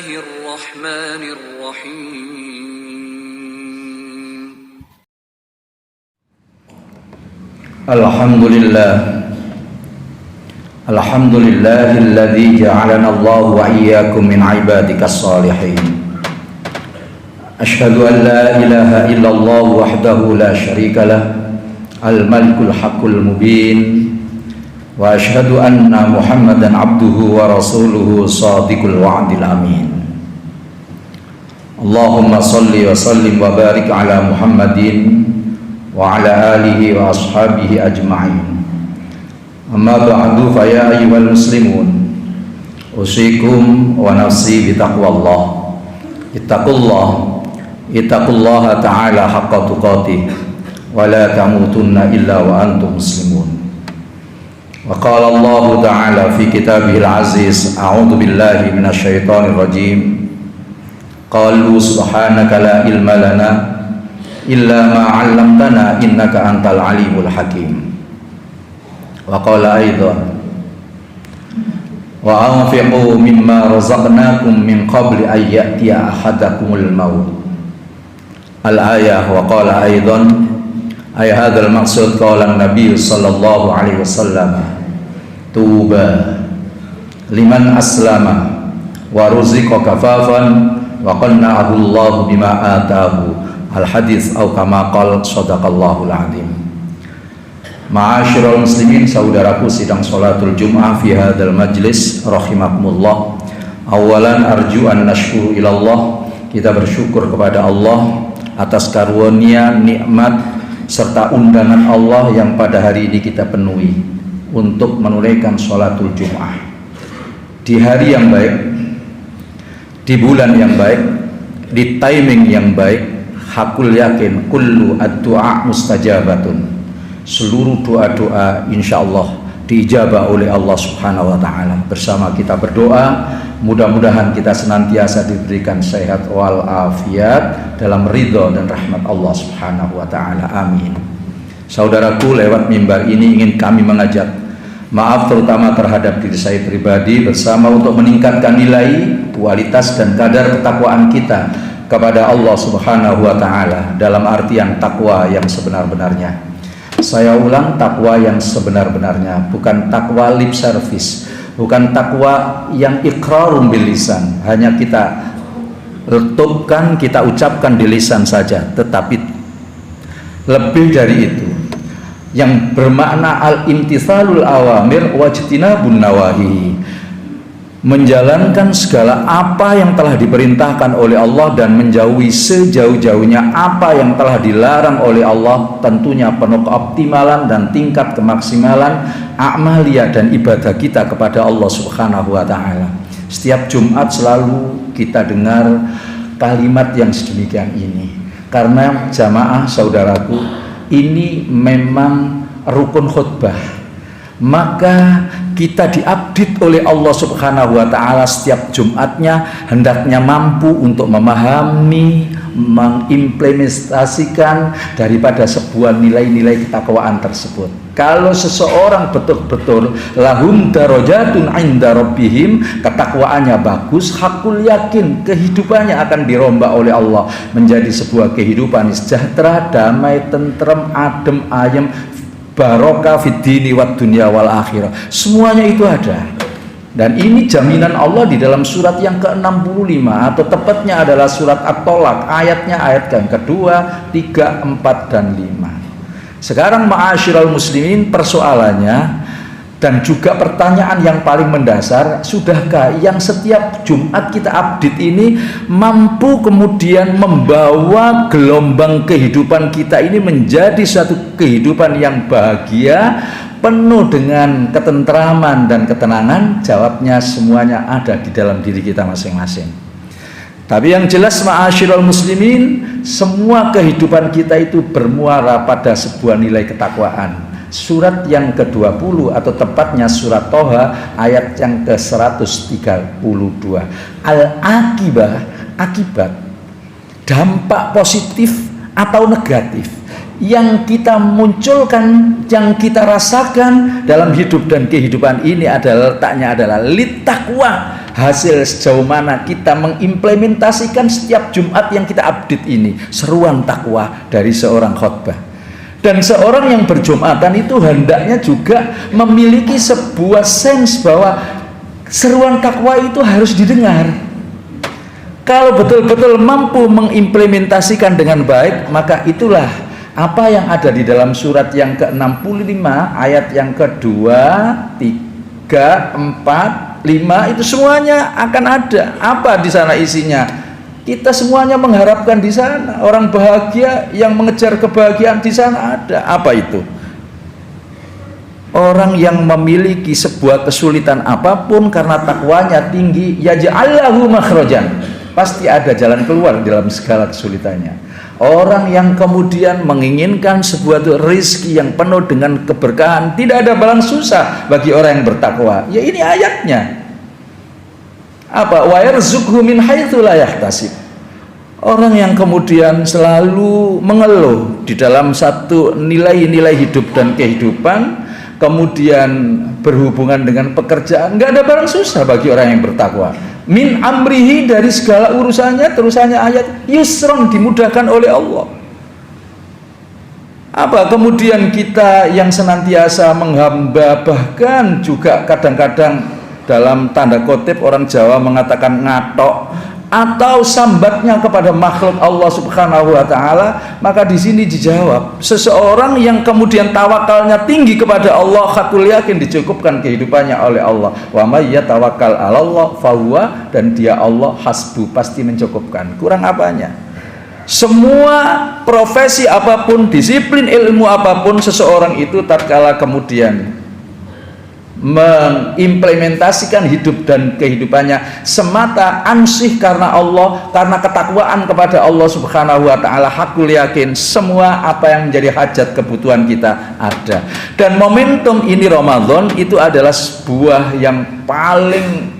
Bismillahirrahmanirrahim. Alhamdulillahilladzi ja'alana Allah wa iyyakum min ibadikas shalihin. Asyhadu an la ilaha illallah wahdahu la syarikalah, al-malikul haqqul mubin. Wa asyhadu anna Muhammadan abduhu wa rasuluhu shadiqul wa'dil amin. Allahumma salli wa sallim wa barik ala Muhammadin wa ala alihi wa ashabihi ajma'in. Amma ba'du, fa ya ayyuhal muslimun, usikum wa nafsi bitaqwallah. Ittaqullaha ta'ala haqqa tuqatih wa la tamutunna illa wa antum muslimun. Wa qala Allah ta'ala fi kitabihil aziz, a'udzu billahi minasy syaithanir rajim. Qalu subhanaka la ilma lana illa ma 'allamtana innaka antal alimul hakim. Wa qala aidan wa anfiqu mimma razaqnakum min qabli an ya'tiya ahadakumul maut. Al-ayah. Wa qala aidan ay hadzal maqsud qala an-nabiy sallallahu alaihi wasallam tuba liman aslama wa ruziqa kafafan wa qanna'ahu Allah bima ataahu. Al-hadits atau kama qala sadaqallahul azim. Ma'asyiral muslimin, saudaraku sidang salatul Jum'ah fi hadzal majlis rahimakumullah. Awalan arju an nashkuru ilallah, kita bersyukur kepada Allah atas karunia, nikmat serta undangan Allah yang pada hari ini kita penuhi untuk menunaikan salatul Jum'ah di hari yang baik, di bulan yang baik, di timing yang baik. Hakul yakin kullu ad-du'a mustajabatun, seluruh doa-doa insyaallah diijabah oleh Allah Subhanahu wa taala. Bersama kita berdoa, mudah-mudahan kita senantiasa diberikan sehat wal afiat dalam ridha dan rahmat Allah Subhanahu wa taala. Amin. Saudaraku, lewat mimbar ini ingin kami mengajak maaf terutama terhadap diri saya pribadi, bersama untuk meningkatkan nilai, kualitas dan kadar ketakwaan kita kepada Allah Subhanahu wa taala, dalam artian takwa yang sebenar-benarnya. Saya ulang, takwa yang sebenar-benarnya, bukan takwa lip service, bukan takwa yang iqrarun bil lisan, hanya kita letupkan, kita ucapkan di lisan saja, tetapi lebih dari itu, yang bermakna al-imtithalul awamir wajtinabun nawahi, menjalankan segala apa yang telah diperintahkan oleh Allah dan menjauhi sejauh-jauhnya apa yang telah dilarang oleh Allah, tentunya penuh keoptimalan dan tingkat kemaksimalan amaliyah dan ibadah kita kepada Allah Subhanahu wa taala. Setiap Jumat selalu kita dengar kalimat yang sedemikian ini, karena jamaah saudaraku, ini memang rukun khutbah, maka kita diupdate oleh Allah Subhanahu wa taala setiap Jumatnya, hendaknya mampu untuk memahami, mengimplementasikan daripada sebuah nilai-nilai ketakwaan tersebut. Kalau seseorang betul-betul lahum darajatun 'inda rabbihim, ketakwaannya bagus, hakul yakin kehidupannya akan dirombak oleh Allah menjadi sebuah kehidupan sejahtera, damai, tentrem, adem, ayem, barokah fid dini wad dunya wal akhirah. Semuanya itu ada. Dan ini jaminan Allah di dalam surat yang ke-65, atau tepatnya adalah surat At-Tolak, ayatnya ayat yang kedua, 3, 4 dan 5. Sekarang ma'asyiral muslimin, persoalannya dan juga pertanyaan yang paling mendasar, sudahkah yang setiap Jumat kita update ini mampu kemudian membawa gelombang kehidupan kita ini menjadi satu kehidupan yang bahagia, penuh dengan ketentraman dan ketenangan? Jawabnya semuanya ada di dalam diri kita masing-masing. Tapi yang jelas ma'asyiral muslimin, semua kehidupan kita itu bermuara pada sebuah nilai ketakwaan. Surat yang ke-20 atau tepatnya surat Toha ayat yang ke-132. Al-akibah, akibat, dampak positif atau negatif yang kita munculkan, yang kita rasakan dalam hidup dan kehidupan ini adalah letaknya adalah litakwa, hasil sejauh mana kita mengimplementasikan setiap Jumat yang kita update ini seruan takwa dari seorang khotbah. Dan seorang yang berjumatan itu hendaknya juga memiliki sebuah sense bahwa seruan takwa itu harus didengar. Kalau betul-betul mampu mengimplementasikan dengan baik, maka itulah apa yang ada di dalam surat yang ke-65 ayat yang kedua, 3, 4, 5 itu semuanya akan ada. Apa di sana isinya? Kita semuanya mengharapkan di sana orang bahagia yang mengejar kebahagiaan di sana ada. Apa itu? Orang yang memiliki sebuah kesulitan apapun karena takwanya tinggi, yaj'allahu makhrajan. Pasti ada jalan keluar dalam segala kesulitannya. Orang yang kemudian menginginkan sebuah rizki yang penuh dengan keberkahan, tidak ada barang susah bagi orang yang bertakwa. Ya ini ayatnya. Apa? Wa yarzuqhu min haitsu la yahtasib. Orang yang kemudian selalu mengeluh di dalam satu nilai-nilai hidup dan kehidupan, kemudian berhubungan dengan pekerjaan, nggak ada barang susah bagi orang yang bertakwa. Min amrihi, dari segala urusannya, terusannya ayat, yusron, dimudahkan oleh Allah. Apa kemudian kita yang senantiasa menghamba, bahkan juga kadang-kadang dalam tanda kutip orang Jawa mengatakan ngatok atau sambatnya kepada makhluk Allah Subhanahu wa taala, maka di sini dijawab, seseorang yang kemudian tawakalnya tinggi kepada Allah, hakul yakin dicukupkan kehidupannya oleh Allah. Wa may yatawakkal 'alallah fahuwa, dan dia Allah hasbu, pasti mencukupkan. Kurang apanya? Semua profesi apapun, disiplin ilmu apapun, seseorang itu tatkala kemudian mengimplementasikan hidup dan kehidupannya semata ansih karena Allah, karena ketakwaan kepada Allah Subhanahu wa taala, hakul yakin semua apa yang menjadi hajat kebutuhan kita ada. Dan momentum ini Ramadan itu adalah sebuah yang paling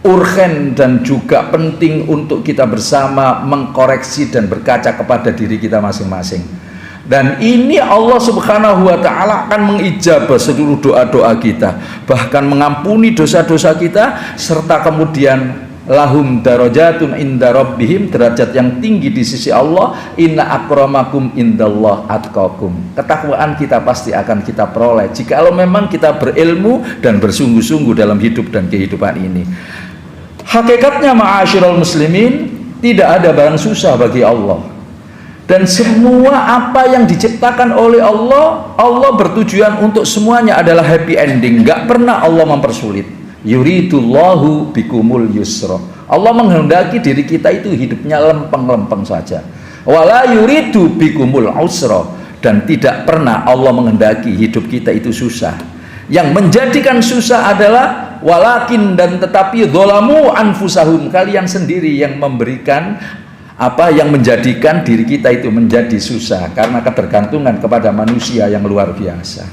urgen dan juga penting untuk kita bersama mengkoreksi dan berkaca kepada diri kita masing-masing. Dan ini Allah Subhanahu wa taala akan mengijabah seluruh doa-doa kita, bahkan mengampuni dosa-dosa kita, serta kemudian lahum darajatun inda rabbihim, derajat yang tinggi di sisi Allah. Inna akramakum indallah atqakum. Ketakwaan kita pasti akan kita peroleh jikalau memang kita berilmu dan bersungguh-sungguh dalam hidup dan kehidupan ini. Hakikatnya ma'asyiral muslimin, tidak ada barang susah bagi Allah. Dan semua apa yang diciptakan oleh Allah, Allah bertujuan untuk semuanya adalah happy ending. Gak pernah Allah mempersulit. Yuridullahu bikumul yusra. Allah menghendaki diri kita itu hidupnya lempeng-lempeng saja. Wala yuridu bikumul usra. Dan tidak pernah Allah menghendaki hidup kita itu susah. Yang menjadikan susah adalah walakin, dan tetapi dzalamu anfusahum, kalian sendiri yang memberikan apa yang menjadikan diri kita itu menjadi susah karena ketergantungan kepada manusia yang luar biasa.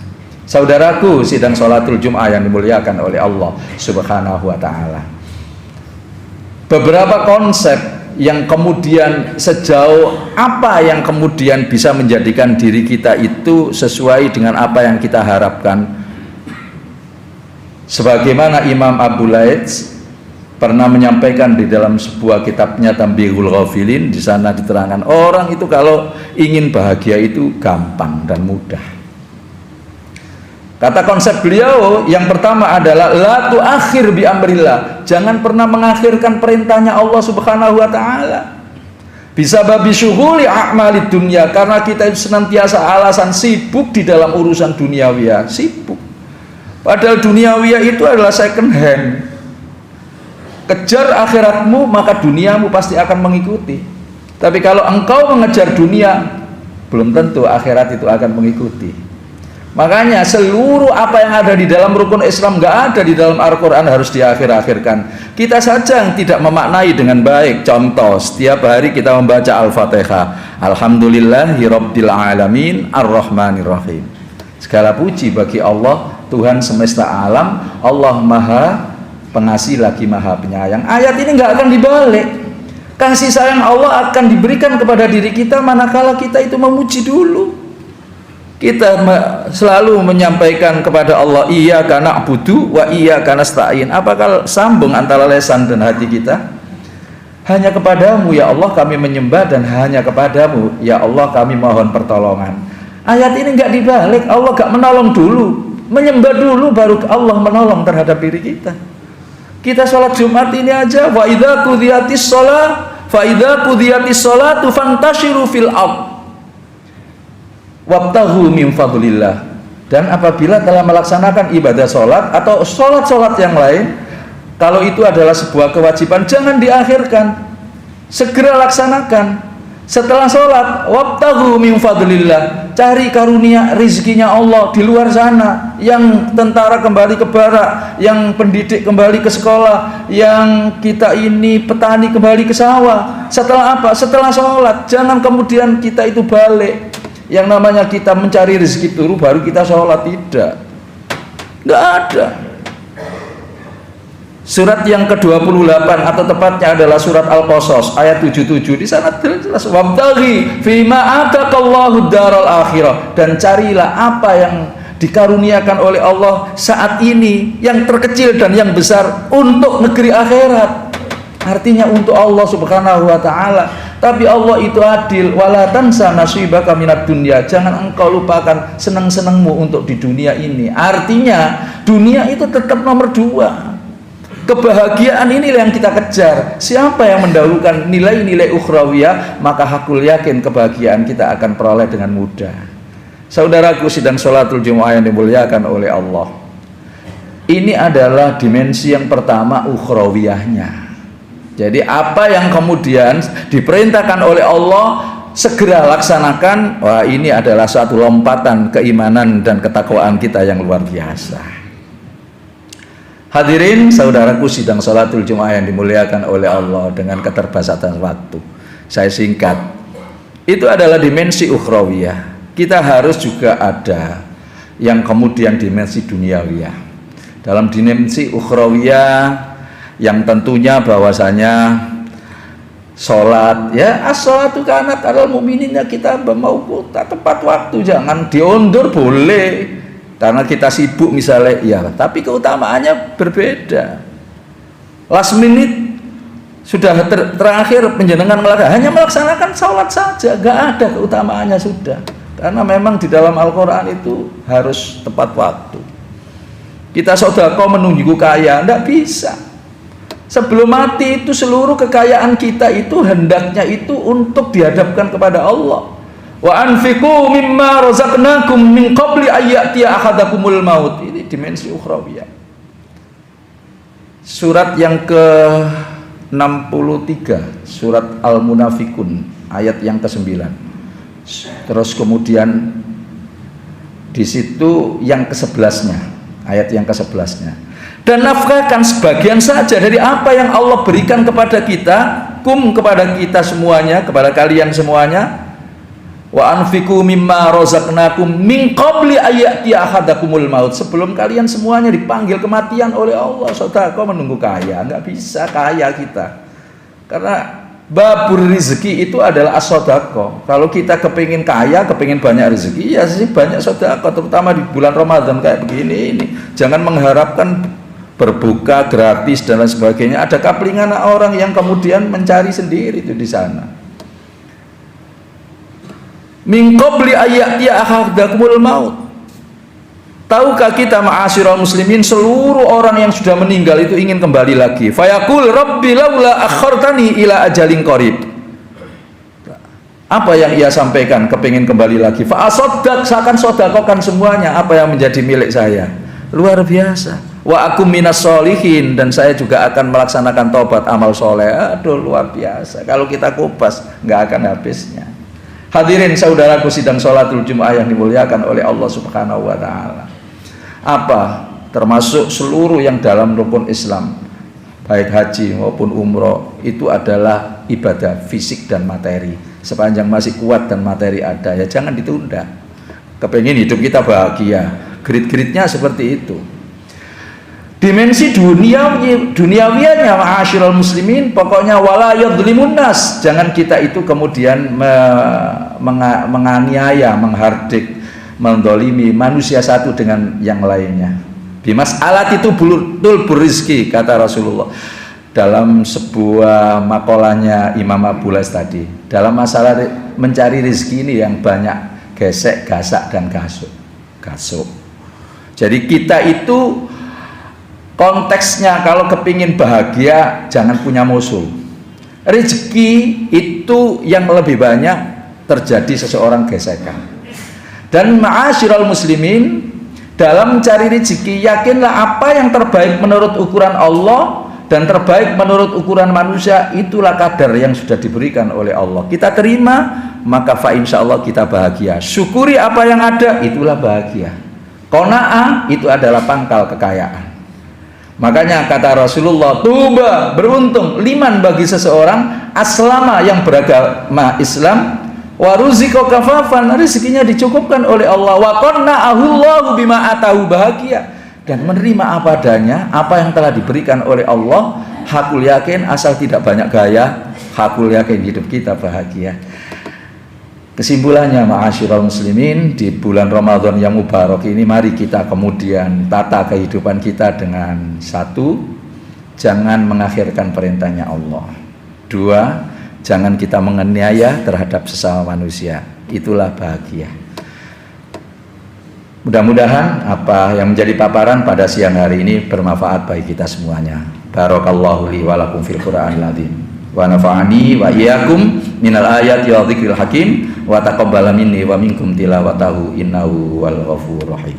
Saudaraku, sidang sholatul Jum'ah yang dimuliakan oleh Allah Subhanahu wa ta'ala, beberapa konsep yang kemudian sejauh apa yang kemudian bisa menjadikan diri kita itu sesuai dengan apa yang kita harapkan. Sebagaimana Imam Abu Laits pernah menyampaikan di dalam sebuah kitabnya Tambihul Ghafilin, di sana diterangkan orang itu kalau ingin bahagia itu gampang dan mudah. Kata konsep beliau yang pertama adalah la tuakhir bi amrillah, jangan pernah mengakhirkan perintahnya Allah Subhanahu wa taala. Bisa babi syughuli a'malid dunya, karena kita itu senantiasa alasan sibuk di dalam urusan duniawiyah, sibuk. Padahal duniawiyah itu adalah second hand. Kejar akhiratmu, maka duniamu pasti akan mengikuti. Tapi kalau engkau mengejar dunia, belum tentu akhirat itu akan mengikuti. Makanya seluruh apa yang ada di dalam rukun Islam, nggak ada di dalam Al-Quran, harus diakhir-akhirkan. Kita saja yang tidak memaknai dengan baik. Contoh, setiap hari kita membaca Al-Fatihah, Alhamdulillahi Rabbil Alamin Ar-Rahmanir Rahim. Segala puji bagi Allah, Tuhan semesta alam. Allah Maha Pengasih lagi Maha Penyayang. Ayat ini nggak akan dibalik. Kasih sayang Allah akan diberikan kepada diri kita manakala kita itu memuji dulu. Kita selalu menyampaikan kepada Allah, iyyaka na'budu wa iyyaka nasta'in. Apakah sambung antara lesan dan hati kita? Hanya kepadamu ya Allah kami menyembah, dan hanya kepadamu ya Allah kami mohon pertolongan. Ayat ini nggak dibalik, Allah nggak menolong dulu, menyembah dulu baru Allah menolong terhadap diri kita. Kita sholat Jumat ini aja, wa idza qudiyatis shalah fa idza qudiyatis shalatu fantashiru fil ardh wabtaghu min fadlillah. Dan apabila telah melaksanakan ibadah sholat atau sholat-sholat yang lain, kalau itu adalah sebuah kewajiban, jangan diakhirkan, segera laksanakan. Setelah sholat, wabtaghu min fadlillah, cari karunia rizkinya Allah di luar sana. Yang tentara kembali ke barak, yang pendidik kembali ke sekolah, yang kita ini petani kembali ke sawah. Setelah apa? Setelah sholat. Jangan kemudian kita itu balik, yang namanya kita mencari rezeki dulu baru kita sholat. Tidak ada. Surat yang ke-28 atau tepatnya adalah surat Al-Qasas ayat 77. Di sana jelas wabtaghi fima ataqallahu daral akhirah, dan carilah apa yang dikaruniakan oleh Allah saat ini, yang terkecil dan yang besar, untuk negeri akhirat. Artinya untuk Allah Subhanahu wa taala. Tapi Allah itu adil, wala tansa nasibaka minad dunya. Jangan engkau lupakan senang-senangmu untuk di dunia ini. Artinya dunia itu tetap nomor 2. Kebahagiaan inilah yang kita kejar. Siapa yang mendahulukan nilai-nilai ukhrawiyah, maka hakul yakin kebahagiaan kita akan peroleh dengan mudah. Saudaraku sidang sholatul Jumat yang dimuliakan oleh Allah, ini adalah dimensi yang pertama, ukhrawiyahnya. Jadi apa yang kemudian diperintahkan oleh Allah segera laksanakan. Wah, ini adalah suatu lompatan keimanan dan ketakwaan kita yang luar biasa. Hadirin saudaraku sidang sholatul Jumat yang dimuliakan oleh Allah, dengan keterbatasan waktu saya singkat. Itu adalah dimensi ukhrawiyah. Kita harus juga ada yang kemudian dimensi duniawiyah. Dalam dimensi ukhrawiyah yang tentunya bahwasanya sholat, ya as-sholatu kanat alal mu'minina, kita mau tepat waktu, jangan diundur boleh karena kita sibuk misalnya, ya, tapi keutamaannya berbeda. Last minute sudah terakhir penjenengan hanya melaksanakan sholat saja, gak ada keutamaannya sudah, karena memang di dalam Al-Quran itu harus tepat waktu. Kita sedekah menunggu kaya, nggak bisa. Sebelum mati itu seluruh kekayaan kita itu hendaknya itu untuk dihadapkan kepada Allah. Wa anfiqu mimma razaqnakum min qabli ayyatiya ahadakumul maut. Ini dimensi ukhrawiyah. Surat yang ke-63, surat Al-Munafikun ayat yang ke-9. Terus kemudian di situ yang ke-11-nya, ayat yang ke-11-nya. Dan nafkahkan sebagian saja dari apa yang Allah berikan kepada kita, kepada kita semuanya, kepada kalian semuanya. Wa anfiqu mimma razaqnakum min qabli ayyati ahadakumul maut, sebelum kalian semuanya dipanggil kematian oleh Allah. Sedekah menunggu kaya, enggak bisa kaya kita. Karena babur rezeki itu adalah as-sedekah. Kalau kita kepingin kaya, kepingin banyak rezeki, ya sih banyak sedekah, terutama di bulan Ramadan kayak begini ini. Jangan mengharapkan berbuka gratis dan lain sebagainya. Ada kaplingan orang yang kemudian mencari sendiri itu di sana. Min qabli ayyati ahadakumul maut. Tahukah kita ma'asyiral muslimin, seluruh orang yang sudah meninggal itu ingin kembali lagi. Fayaqul rabbi laula akhartani ila ajalin qarib. Apa yang ia sampaikan? Kepingin kembali lagi. Fa asaddaq, seakan sedekahkan semuanya apa yang menjadi milik saya. Luar biasa. Wa akum minas sholihin, dan saya juga akan melaksanakan taubat amal soleh. Aduh, luar biasa. Kalau kita kupas nggak akan habisnya. Hadirin saudaraku sidang sholatul Jumat yang dimuliakan oleh Allah Subhanahu wa taala. Apa? Termasuk seluruh yang dalam rukun Islam, baik haji maupun umroh, itu adalah ibadah fisik dan materi. Sepanjang masih kuat dan materi ada, ya jangan ditunda. Kepengin hidup kita bahagia, grit-gritnya seperti itu. Dimensi duniawiyahnya ma'asyiral muslimin, pokoknya wala yadhlimun nas, jangan kita itu kemudian menganiaya, menghardik, mendolimi manusia satu dengan yang lainnya. Bimas alat itu betul berizki, kata Rasulullah dalam sebuah makolahnya Imam Abu Lais tadi. Dalam masalah mencari rezeki ini yang banyak gesek, gasak, dan gasuk. Jadi kita itu konteksnya kalau kepingin bahagia jangan punya musuh. Rezeki itu yang lebih banyak terjadi seseorang gesekan. Dan ma'asyiral muslimin, dalam mencari rezeki yakinlah apa yang terbaik menurut ukuran Allah dan terbaik menurut ukuran manusia, itulah kadar yang sudah diberikan oleh Allah. Kita terima, maka fa insyaallah kita bahagia. Syukuri apa yang ada, itulah bahagia. Qanaah itu adalah pangkal kekayaan. Makanya kata Rasulullah, tuba, beruntung, liman bagi seseorang aslama yang beragama Islam, wa ruziko kafafan, rezekinya dicukupkan oleh Allah, wa qanna'ahullahu bima atahu, bahagia dan menerima apa adanya, apa yang telah diberikan oleh Allah. Hakul yakin, asal tidak banyak gaya, hakul yakin hidup kita bahagia. Kesimpulannya, ma'asyiral muslimin, di bulan Ramadan yang mubarak ini, mari kita kemudian tata kehidupan kita dengan satu, jangan mengakhirkan perintahnya Allah. Dua, jangan kita menganiaya terhadap sesama manusia, itulah bahagia. Mudah-mudahan apa yang menjadi paparan pada siang hari ini bermanfaat bagi kita semuanya. Barakallahu li wa lakum fil Qur'anil azim wa nafa'ani wa iyyakum minal ayati wa dzikril hakim wa taqabbala minni wa minkum tilawatahu innahu wal ghafurur rahim.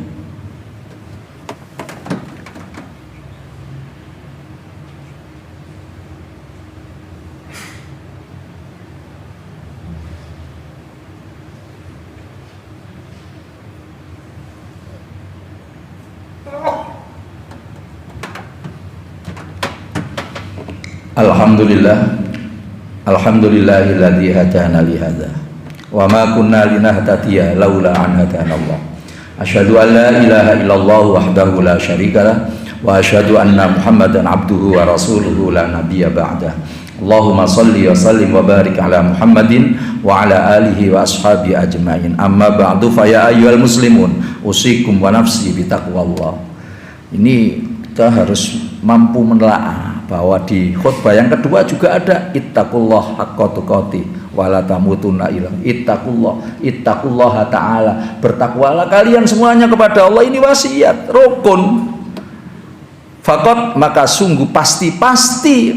Alhamdulillahilladzi hadana li hadza wa ma kunna linahtadiya laula an hadana Allah. Asyhadu an la ilaha illallah wahdahu la syarikalah wa asyhadu anna Muhammadan abduhu wa rasuluhu la nabiyya ba'dah. Allahumma shalli wa sallim wa barik ala Muhammadin wa ala alihi wa ashabi ajmain. Amma ba'du, fa ya ayyuhal muslimun usikum wa nafsi bi taqwallah. Ini kita harus mampu menelaah bahwa di khutbah yang kedua juga ada ittaqullah haqqa tuqatih wa la tamutunna illa ittaqullaha ta'ala, bertakwalah kalian semuanya kepada Allah. Ini wasiat rukun. Faqat, maka sungguh pasti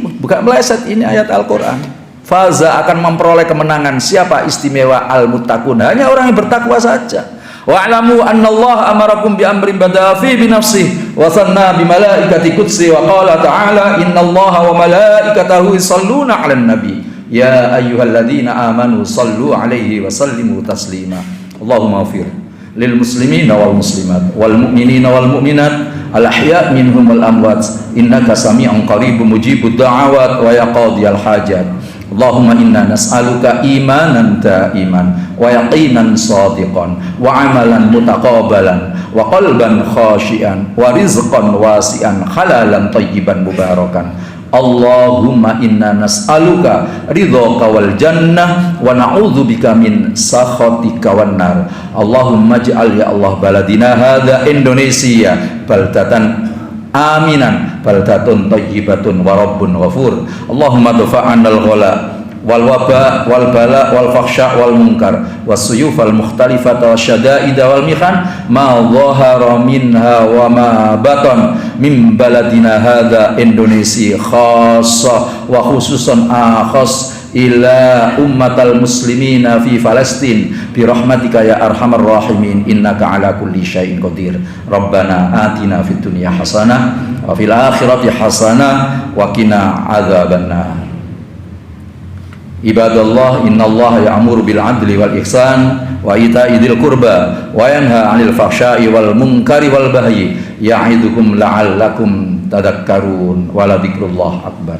bukan meleset, ini ayat Al-Qur'an. Faza, akan memperoleh kemenangan siapa? Istimewa al-muttaqun, hanya orang yang bertakwa saja. Wa'lamu annallaha amarakum bi amrin bada'a fi bi nafsihi wa sanna bi malaikati qudsi wa qala ta'ala innallaha wa malaikatahu yusalluna 'alan nabi ya ayyuhalladzina amanu sallu 'alaihi wa sallimu taslima. Allahumma ighfir lil muslimina wal muslimat wal mu'minina wal mu'minat al ahya' minhum wal amwat innaka sami'un qaribun mujibud da'awat wa yaqdiyal hajat. Allahumma inna nas'aluka imanan da'iman wa yaqinan shadiqan wa amalan mutaqabbalan wa qalban khashian wa rizqan wasi'an halalan thayyiban mubarakan. Allahumma inna nas'aluka ridhaka wal jannah wa na'udzubika min sakhatika wan nar. Allahumma ij'al ya Allah baladina hadza Indonesia baldatan aminan baldatun thayyibatun wa rabbun ghafur. Allahumma dafa'anal ghala wal waba wal bala wal fakhsha wal munkar was suyuf al mukhtalifata wasyada'id wal mihan ma dhahara minha wa ma batan min baladina hadza Indonesia khassa wa khususan akhas ila ummatal muslimina fi Palestin bi rahmatika ya arhamar rahimin innaka ala kulli syai'in qadir. Rabbana atina fid dunya hasanah wa fil akhirati hasanah wa qina adzabannar. Ibadallah, innallaha ya'muru bil 'adli wal ihsan wa ita'i dzil qurba wa yanha 'anil fahsya'i wal munkari wal bahyi ya'idukum la'allakum tadhakkarun wa la dzikrullah akbar.